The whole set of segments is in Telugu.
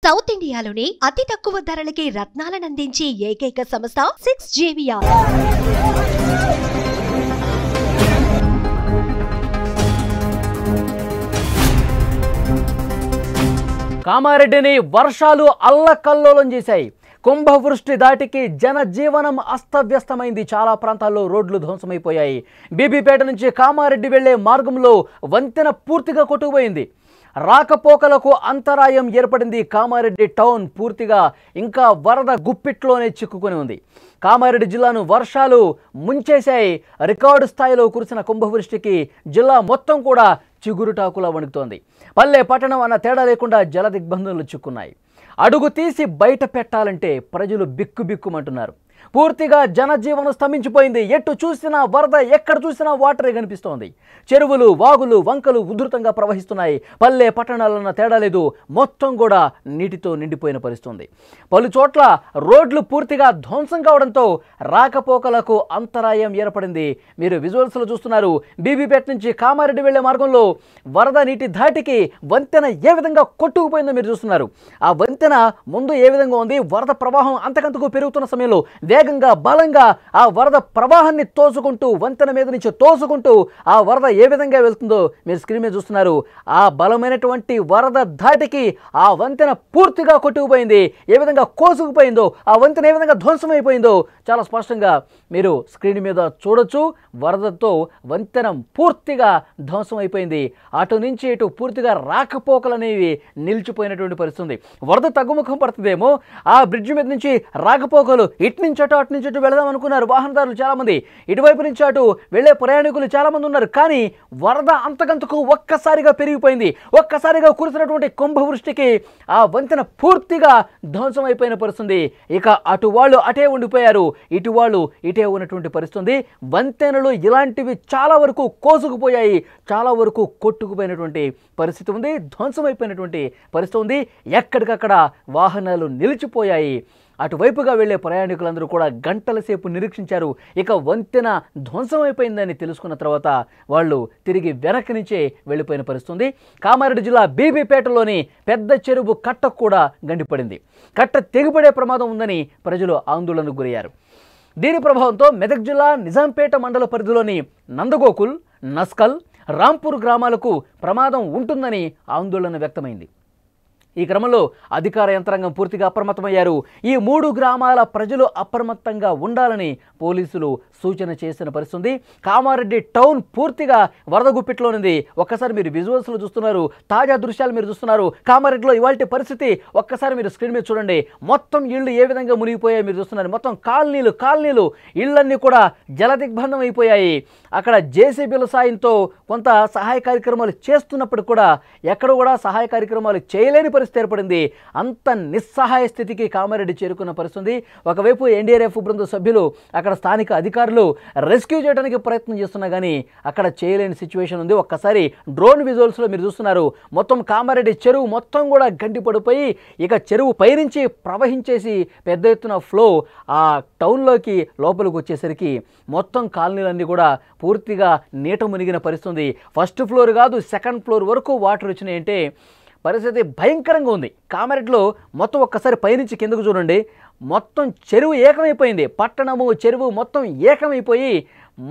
సౌత్ ఇండియాలోనే అతి తక్కువ ధరలకి రత్నాలను అందించే ఏకైక సంస్థ 6JVR. కామారెడ్డిని వర్షాలు అల్లకల్లోలం చేశాయి. కుంభవృష్టి దాటికి జనజీవనం అస్తవ్యస్తమైంది. చాలా ప్రాంతాల్లో రోడ్లు ధ్వంసమైపోయాయి. బీబీపేట నుంచి కామారెడ్డి వెళ్లే మార్గంలో వంతెన పూర్తిగా కొట్టుకుపోయింది. రాకపోకలకు అంతరాయం ఏర్పడింది. కామారెడ్డి టౌన్ పూర్తిగా ఇంకా వరద గుప్పిట్లోనే చిక్కుకొని ఉంది. కామారెడ్డి జిల్లాను వర్షాలు ముంచేశాయి. రికార్డు స్థాయిలో కురిసిన కుంభవృష్టికి జిల్లా మొత్తం కూడా చిగురుటాకులా వణుకుతోంది. పల్లె పట్టణం అన్న తేడా లేకుండా జల దిగ్బంధంలు చిక్కున్నాయి. అడుగు తీసి బయట పెట్టాలంటే ప్రజలు బిక్కుబిక్కుమంటున్నారు. పూర్తిగా జనజీవనం స్తంభించిపోయింది. ఎటు చూసినా వరద, ఎక్కడ చూసినా వాటరే కనిపిస్తోంది. చెరువులు, వాగులు, వంకలు ఉధృతంగా ప్రవహిస్తున్నాయి. పల్లె పట్టణాలన్న తేడా లేదు, మొత్తం కూడా నీటితో నిండిపోయిన పరిస్థితుంది. పలు చోట్ల రోడ్లు పూర్తిగా ధ్వంసం కావడంతో రాకపోకలకు అంతరాయం ఏర్పడింది. మీరు విజువల్స్లో చూస్తున్నారు. బీబీపేట నుంచి కామారెడ్డి వెళ్లే మార్గంలో వరద నీటి ధాటికి వంతెన ఏ విధంగా కొట్టుకుపోయిందో మీరు చూస్తున్నారు. ఆ వంతెన ముందు ఏ విధంగా ఉంది, వరద ప్రవాహం అంతకంతకు పెరుగుతున్న సమయంలో వేగంగా బలంగా ఆ వరద ప్రవాహాన్ని తోసుకుంటూ, వంతెన మీద నుంచి తోసుకుంటూ ఆ వరద ఏ విధంగా వెళ్తుందో మీరు స్క్రీన్ మీద చూస్తున్నారు. ఆ బలమైనటువంటి వరద ధాటికి ఆ వంతెన పూర్తిగా కొట్టుకుపోయింది. ఏ విధంగా కోసుకుపోయిందో, ఆ వంతెన ఏ విధంగా ధ్వంసమైపోయిందో చాలా స్పష్టంగా మీరు స్క్రీన్ మీద చూడొచ్చు. వరదతో వంతెన పూర్తిగా ధ్వంసమైపోయింది. అటు నుంచి ఇటు పూర్తిగా రాకపోకలు అనేవి నిలిచిపోయినటువంటి పరిస్థితి. వరద తగ్గుముఖం పడుతుందేమో, ఆ బ్రిడ్జ్ మీద నుంచి రాకపోకలు ఇటు నుంచి అటు నుంచి ఇటు వెళదాం అనుకున్నారు వాహనదారులు చాలామంది. ఇటువైపు నుంచి అటు వెళ్లే ప్రయాణికులు చాలామంది ఉన్నారు. కానీ వరద అంతకంతకు ఒక్కసారిగా పెరిగిపోయింది. ఒక్కసారిగా కురిసినటువంటి కుంభవృష్టికి ఆ వంతెన పూర్తిగా ధ్వంసమైపోయిన పరిస్థితి. ఇక అటు వాళ్ళు అటే ఉండిపోయారు, ఇటు వాళ్ళు ఇటే ఉన్నటువంటి పరిస్థితి. వంతెనలు ఇలాంటివి చాలా వరకు కోసుకుపోయాయి, చాలా వరకు కొట్టుకుపోయినటువంటి పరిస్థితి ఉంది. ధ్వంసమైపోయినటువంటి పరిస్థితి ఉంది. ఎక్కడికక్కడ వాహనాలు నిలిచిపోయాయి. అటువైపుగా వెళ్లే ప్రయాణికులందరూ కూడా గంటల సేపు నిరీక్షించారు. ఇక వంతెన ధ్వంసమైపోయిందని తెలుసుకున్న తర్వాత వాళ్ళు తిరిగి వెనక్కి నుంచే వెళ్ళిపోయిన పరిస్థితి. కామారెడ్డి జిల్లా బీబీపేటలోని పెద్ద చెరువు కట్ట కూడా గండిపడింది. కట్ట తెగిపడే ప్రమాదం ఉందని ప్రజలు ఆందోళనకు గురయ్యారు. దీని ప్రభావంతో మెదక్ జిల్లా నిజాంపేట మండల పరిధిలోని నందగోకుల్, నస్కల్, రాంపూర్ గ్రామాలకు ప్రమాదం ఉంటుందని ఆందోళన వ్యక్తమైంది. ఈ క్రమంలో అధికార యంత్రాంగం పూర్తిగా అప్రమత్తమయ్యారు. ఈ 3 గ్రామాల ప్రజలు అప్రమత్తంగా ఉండాలని పోలీసులు సూచన చేసిన పరిస్థితి. కామారెడ్డి టౌన్ పూర్తిగా వరద గుప్పిట్లోనింది. ఒక్కసారి మీరు విజువల్స్లో చూస్తున్నారు, తాజా దృశ్యాలు మీరు చూస్తున్నారు. కామారెడ్డిలో ఇవాల్టి పరిస్థితి ఒక్కసారి మీరు స్క్రీన్ మీద చూడండి. మొత్తం ఇళ్ళు ఏ విధంగా మునిగిపోయాయి మీరు చూస్తున్నారు. మొత్తం కాలనీలు ఇళ్ళన్నీ కూడా జల దిగ్బంధం అయిపోయాయి. అక్కడ జేసీబీల సాయంతో కొంత సహాయ కార్యక్రమాలు చేస్తున్నప్పుడు కూడా ఎక్కడ కూడా సహాయ కార్యక్రమాలు చేయలేని పరిస్థితి ఏర్పడింది. అంత నిస్సహాయ స్థితికి కామారెడ్డి చేరుకున్న పరిస్థితి. ఒకవైపు ఎన్డీఆర్ఎఫ్ బృంద సభ్యులు అక్కడ స్థానిక అధికారులు రెస్క్యూ చేయడానికి ప్రయత్నం చేస్తున్నా కానీ అక్కడ చేయలేని సిచ్యువేషన్ ఉంది. ఒక్కసారి డ్రోన్ విజువల్స్లో మీరు చూస్తున్నారు. మొత్తం కామారెడ్డి చెరువు మొత్తం కూడా గండి పడిపోయి ఇక చెరువు పైనుంచి ప్రవహించేసి పెద్ద ఎత్తున ఫ్లో ఆ టౌన్లోకి లోపలికి వచ్చేసరికి మొత్తం కాలనీలన్నీ కూడా పూర్తిగా నీట మునిగిన పరిస్థితి. ఫస్ట్ ఫ్లోర్ కాదు, సెకండ్ ఫ్లోర్ వరకు వాటర్ వచ్చినాయంటే పరిస్థితి భయంకరంగా ఉంది. కామారెడ్డిలో మొత్తం ఒక్కసారి పైనుంచి కిందకు చూడండి. మొత్తం చెరువు ఏకమైపోయింది. పట్టణము చెరువు మొత్తం ఏకమైపోయి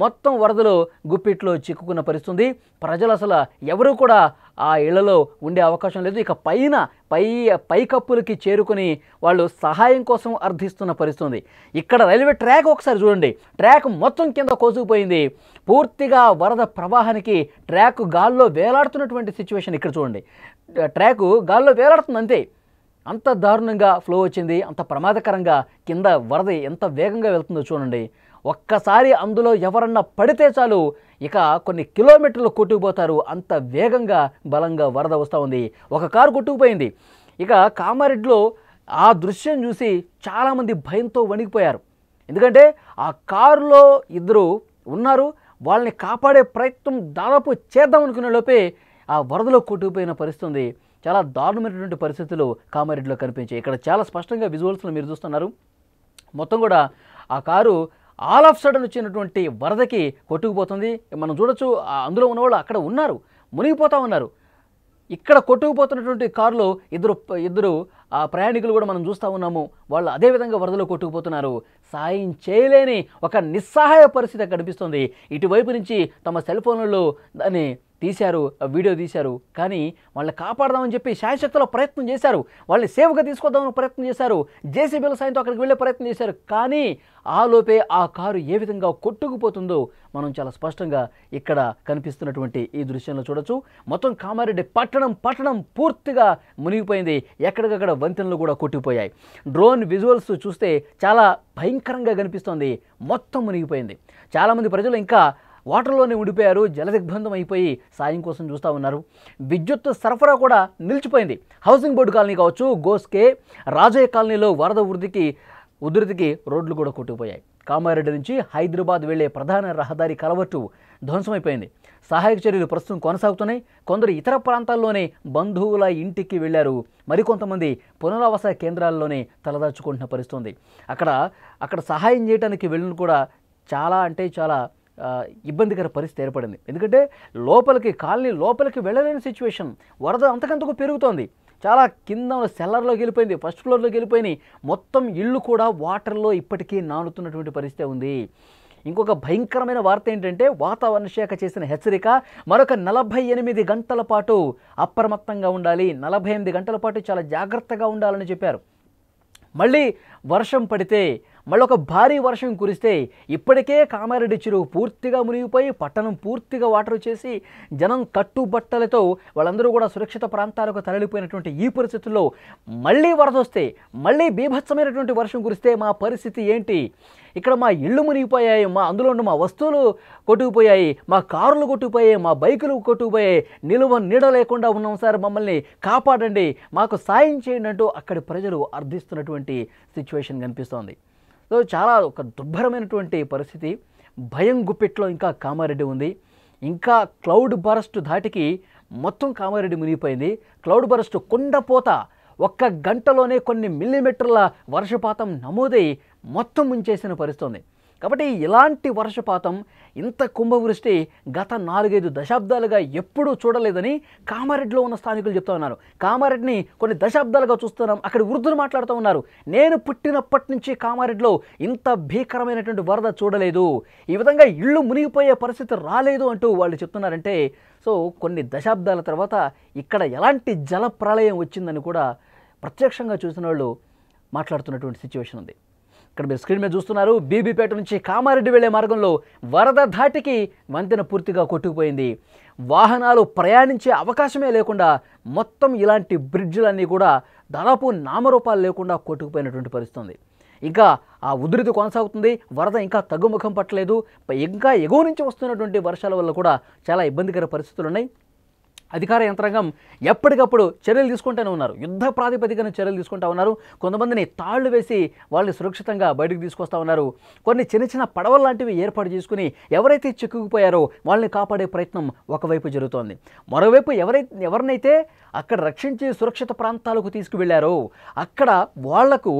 మొత్తం వరదలో గుప్పిట్లో చిక్కుకున్న పరిస్థితి. ప్రజలు అసలు ఎవరూ కూడా ఆ ఇళ్లలో ఉండే అవకాశం లేదు. ఇక పైకప్పులకి చేరుకుని వాళ్ళు సహాయం కోసం అర్థిస్తున్న పరిస్థితి. ఇక్కడ రైల్వే ట్రాక్ ఒకసారి చూడండి. ట్రాక్ మొత్తం కింద కోసుకుపోయింది. పూర్తిగా వరద ప్రవాహానికి ట్రాక్ గాల్లో వేలాడుతున్నటువంటి సిచ్యువేషన్ ఇక్కడ చూడండి. ట్రాకు గాల్లో వేలాడుతుంది అంతే. అంత దారుణంగా ఫ్లో వచ్చింది. అంత ప్రమాదకరంగా కింద వరద ఎంత వేగంగా వెళ్తుందో చూడండి. ఒక్కసారి అందులో ఎవరన్నా పడితే చాలు ఇక కొన్ని కిలోమీటర్లు కొట్టుకుపోతారు. అంత వేగంగా బలంగా వరద వస్తూ ఉంది. ఒక కారు కొట్టుకుపోయింది. ఇక కామారెడ్డిలో ఆ దృశ్యం చూసి చాలామంది భయంతో వణికిపోయారు. ఎందుకంటే ఆ కారులో 2 ఉన్నారు. వాళ్ళని కాపాడే ప్రయత్నం దాదాపు చేద్దాం అనుకునే లోపే ఆ వరదలో కొట్టుకుపోయిన పరిస్థితి. చాలా దారుణమైనటువంటి పరిస్థితులు కామారెడ్డిలో కనిపించాయి. ఇక్కడ చాలా స్పష్టంగా విజువల్స్లో మీరు చూస్తున్నారు. మొత్తం కూడా ఆ కారు ఆల్ ఆఫ్ సడన్ వచ్చినటువంటి వరదకి కొట్టుకుపోతుంది. మనం చూడొచ్చు అందులో ఉన్నవాళ్ళు అక్కడ ఉన్నారు, మునిగిపోతూ ఉన్నారు. ఇక్కడ కొట్టుకుపోతున్నటువంటి కారులో ఇద్దరు ఆ ప్రయాణికులు కూడా మనం చూస్తూ ఉన్నాము, వాళ్ళు అదేవిధంగా వరదలో కొట్టుకుపోతున్నారు. సాయం చేయలేని ఒక నిస్సహాయ పరిస్థితి కనిపిస్తుంది. ఇటువైపు నుంచి తమ సెల్ ఫోన్లలో దాన్ని తీశారు, వీడియో తీశారు. కానీ వాళ్ళని కాపాడదామని చెప్పి శాయశక్తిలో ప్రయత్నం చేశారు, వాళ్ళని సేఫ్గా తీసుకొద్దామని ప్రయత్నం చేశారు, జేసీబీల సాయంతో అక్కడికి వెళ్ళే ప్రయత్నం చేశారు. కానీ ఆలోపే ఆ కారు ఏ విధంగా కొట్టుకుపోతుందో మనం చాలా స్పష్టంగా ఇక్కడ కనిపిస్తున్నటువంటి ఈ దృశ్యంలో చూడొచ్చు. మొత్తం కామారెడ్డి పట్టణం పూర్తిగా మునిగిపోయింది. ఎక్కడికక్కడ వంతెనలు కూడా కొట్టుకుపోయాయి. డ్రోన్ విజువల్స్ చూస్తే చాలా భయంకరంగా కనిపిస్తోంది. మొత్తం మునిగిపోయింది. చాలామంది ప్రజలు ఇంకా వాటర్లోనే ఉండిపోయారు, జలదిగ్బంధం అయిపోయి సాయం కోసం చూస్తూ ఉన్నారు. విద్యుత్ సరఫరా కూడా నిలిచిపోయింది. హౌసింగ్ బోర్డు కాలనీ కావచ్చు, గోస్కే, రాజయ్య కాలనీలో వరద ఉధృతికి రోడ్లు కూడా కొట్టుకుపోయాయి. కామారెడ్డి నుంచి హైదరాబాద్ వెళ్లే ప్రధాన రహదారి కలవట్టు ధ్వంసమైపోయింది. సహాయక చర్యలు ప్రస్తుతం కొనసాగుతున్నాయి. కొందరు ఇతర ప్రాంతాల్లోనే బంధువుల ఇంటికి వెళ్లారు. మరికొంతమంది పునరావాస కేంద్రాల్లోనే తలదాచుకుంటున్న పరిస్థితుంది. అక్కడ సహాయం చేయడానికి వెళ్ళిన కూడా చాలా ఇబ్బందికర పరిస్థితి ఏర్పడింది. ఎందుకంటే కాలనీ లోపలికి వెళ్ళలేని సిచ్యువేషన్. వరద అంతకంతకు పెరుగుతోంది. చాలా కింద సెల్లర్లోకి వెళ్ళిపోయింది, ఫస్ట్ ఫ్లోర్లోకి వెళ్ళిపోయినాయి. మొత్తం ఇళ్ళు కూడా వాటర్లో ఇప్పటికీ నానుతున్నటువంటి పరిస్థితి ఉంది. ఇంకొక భయంకరమైన వార్త ఏంటంటే, వాతావరణ శాఖ చేసిన హెచ్చరిక మరొక 48 గంటల పాటు అప్రమత్తంగా ఉండాలి, 48 గంటల పాటు చాలా జాగ్రత్తగా ఉండాలని చెప్పారు. మళ్ళీ వర్షం పడితే, మళ్ళీ ఒక భారీ వర్షం కురిస్తే, ఇప్పటికే కామారెడ్డి చెరువు పూర్తిగా మునిగిపోయి పట్టణం పూర్తిగా వాటర్ వచ్చేసి జనం కట్టుబట్టలతో వాళ్ళందరూ కూడా సురక్షిత ప్రాంతాలకు తరలిపోయినటువంటి ఈ పరిస్థితుల్లో మళ్ళీ వరద వస్తే, మళ్ళీ బీభత్సమైనటువంటి వర్షం కురిస్తే మా పరిస్థితి ఏంటి? ఇక్కడ మా ఇళ్ళు మునిగిపోయాయి, అందులో ఉన్న మా వస్తువులు కొట్టుకుపోయాయి, మా కార్లు కొట్టుకుపోయాయి, మా బైకులు కొట్టుకుపోయాయి, నీడ లేకుండా ఉన్నాం సార్, మమ్మల్ని కాపాడండి, మాకు సాయం చేయండి అంటూ అక్కడి ప్రజలు అర్థిస్తున్నటువంటి సిచ్యువేషన్ కనిపిస్తోంది. సో చాలా ఒక దుర్భరమైనటువంటి పరిస్థితి. భయం గుప్పెట్లో ఇంకా కామారెడ్డి ఉంది. ఇంకా క్లౌడ్ బరస్ట్ ధాటికి మొత్తం కామారెడ్డి మునిగిపోయింది. క్లౌడ్ బరస్ట్ కుండపోత 1 గంటలోనే కొన్ని మిల్లీమీటర్ల వర్షపాతం నమోదై మొత్తం ముంచేసిన పరిస్థితుంది. కాబట్టి ఇలాంటి వర్షపాతం, ఇంత కుంభవృష్టి గత 4-5 దశాబ్దాలుగా ఎప్పుడూ చూడలేదని కామారెడ్డిలో ఉన్న స్థానికులు చెప్తా ఉన్నారు. కామారెడ్డిని కొన్ని దశాబ్దాలుగా చూస్తున్నాం, అక్కడ వృద్ధులు మాట్లాడుతూ ఉన్నారు. నేను పుట్టినప్పటి నుంచి కామారెడ్డిలో ఇంత భీకరమైనటువంటి వరద చూడలేదు, ఈ విధంగా ఇళ్ళు మునిగిపోయే పరిస్థితి రాలేదు అంటూ వాళ్ళు చెప్తున్నారంటే, సో కొన్ని దశాబ్దాల తర్వాత ఇక్కడ ఎలాంటి జల ప్రళయం వచ్చిందని కూడా ప్రత్యక్షంగా చూసిన వాళ్ళు మాట్లాడుతున్నటువంటి సిచ్యువేషన్ ఉంది. ఇక్కడ మీరు స్క్రీన్ మీద చూస్తున్నారు, బీబీపేట నుంచి కామారెడ్డి వెళ్లే మార్గంలో వరద ధాటికి వంతెన పూర్తిగా కొట్టుకుపోయింది. వాహనాలు ప్రయాణించే అవకాశమే లేకుండా మొత్తం ఇలాంటి బ్రిడ్జ్లన్నీ కూడా దాదాపు నామరూపాలు లేకుండా కొట్టుకుపోయినటువంటి పరిస్థితి ఉంది. ఇంకా ఆ ఉధృతి కొనసాగుతుంది. వరద ఇంకా తగ్గుముఖం పట్టలేదు. ఇంకా ఎగువ నుంచి వస్తున్నటువంటి వర్షాల వల్ల కూడా చాలా ఇబ్బందికర పరిస్థితులు ఉన్నాయి. అధికార యంత్రాంగం ఎప్పటికప్పుడు చర్యలు తీసుకుంటూనే ఉన్నారు, యుద్ధ ప్రాతిపదికన చర్యలు తీసుకుంటూ ఉన్నారు. కొంతమందిని తాళ్లు వేసి వాళ్ళని సురక్షితంగా బయటకు తీసుకొస్తూ ఉన్నారు. కొన్ని చిన్న పడవలు లాంటివి ఏర్పాటు చేసుకుని ఎవరైతే చిక్కుకుపోయారో వాళ్ళని కాపాడే ప్రయత్నం ఒకవైపు జరుగుతోంది. మరోవైపు ఎవరినైతే అక్కడ రక్షించి సురక్షిత ప్రాంతాలకు తీసుకువెళ్లారో అక్కడ వాళ్లకు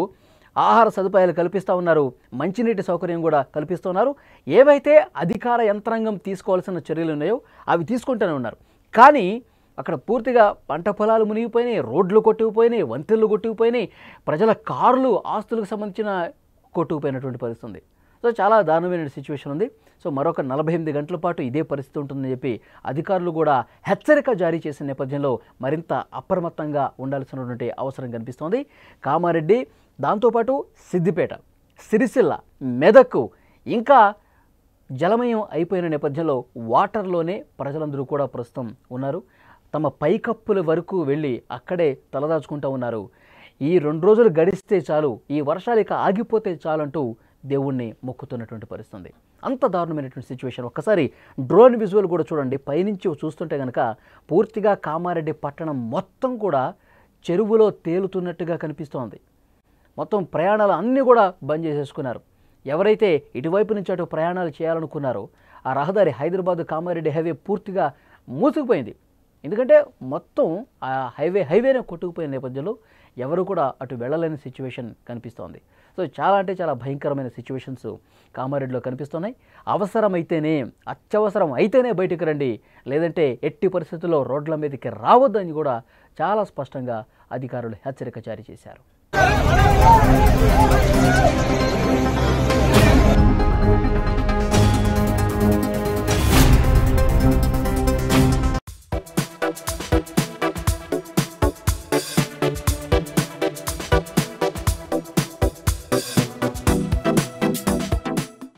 ఆహార సదుపాయాలు కల్పిస్తూ ఉన్నారు, మంచినీటి సౌకర్యం కూడా కల్పిస్తున్నారు. ఏవైతే అధికార యంత్రాంగం తీసుకోవాల్సిన చర్యలు ఉన్నాయో అవి తీసుకుంటూనే ఉన్నారు. కానీ అక్కడ పూర్తిగా పంట పొలాలు మునిగిపోయినాయి, రోడ్లు కొట్టుకుపోయినాయి, వంతెనలు కొట్టుకుపోయినాయి, ప్రజల కార్లు, ఆస్తులకు సంబంధించిన కొట్టుకుపోయినటువంటి పరిస్థితి ఉంది. సో చాలా దారుణమైన సిచ్యువేషన్ ఉంది. సో మరొక 48 గంటల పాటు ఇదే పరిస్థితి ఉంటుందని చెప్పి అధికారులు కూడా హెచ్చరిక జారీ చేసిన నేపథ్యంలో మరింత అప్రమత్తంగా ఉండాల్సినటువంటి అవసరం కనిపిస్తోంది. కామారెడ్డి, దాంతోపాటు సిద్దిపేట, సిరిసిల్ల, మెదక్ ఇంకా జలమయం అయిపోయిన నేపథ్యంలో వాటర్లోనే ప్రజలందరూ కూడా ప్రస్తుతం ఉన్నారు. తమ పైకప్పుల వరకు వెళ్ళి అక్కడే తలదాచుకుంటూ ఉన్నారు. ఈ 2 రోజులు గడిస్తే చాలు, ఈ వర్షాలు ఇక ఆగిపోతే చాలంటూ దేవుణ్ణి మొక్కుతున్నటువంటి పరిస్థితి. అంత దారుణమైనటువంటి సిచ్యువేషన్. ఒక్కసారి డ్రోన్ విజువల్ కూడా చూడండి. పైనుంచి చూస్తుంటే కనుక పూర్తిగా కామారెడ్డి పట్టణం మొత్తం కూడా చెరువులో తేలుతున్నట్టుగా కనిపిస్తోంది. మొత్తం ప్రయాణాలు అన్నీ కూడా బంద్ చేసేసుకున్నారు. ఎవరైతే ఇటువైపు నుంచి అటు ప్రయాణాలు చేయాలనుకున్నారో ఆ రహదారి హైదరాబాద్ కామారెడ్డి హైవే పూర్తిగా మూసుకుపోయింది. ఎందుకంటే మొత్తం ఆ హైవేనే కొట్టుకుపోయిన నేపథ్యంలో ఎవరు కూడా అటు వెళ్ళలేని సిచ్యువేషన్ కనిపిస్తోంది. సో చాలా భయంకరమైన సిచ్యువేషన్స్ కామారెడ్డిలో కనిపిస్తున్నాయి. అవసరమైతేనే, అత్యవసరం అయితేనే బయటికి రండి, లేదంటే ఎట్టి పరిస్థితుల్లో రోడ్ల మీదకి రావద్దని కూడా చాలా స్పష్టంగా అధికారులు హెచ్చరిక జారీ చేశారు.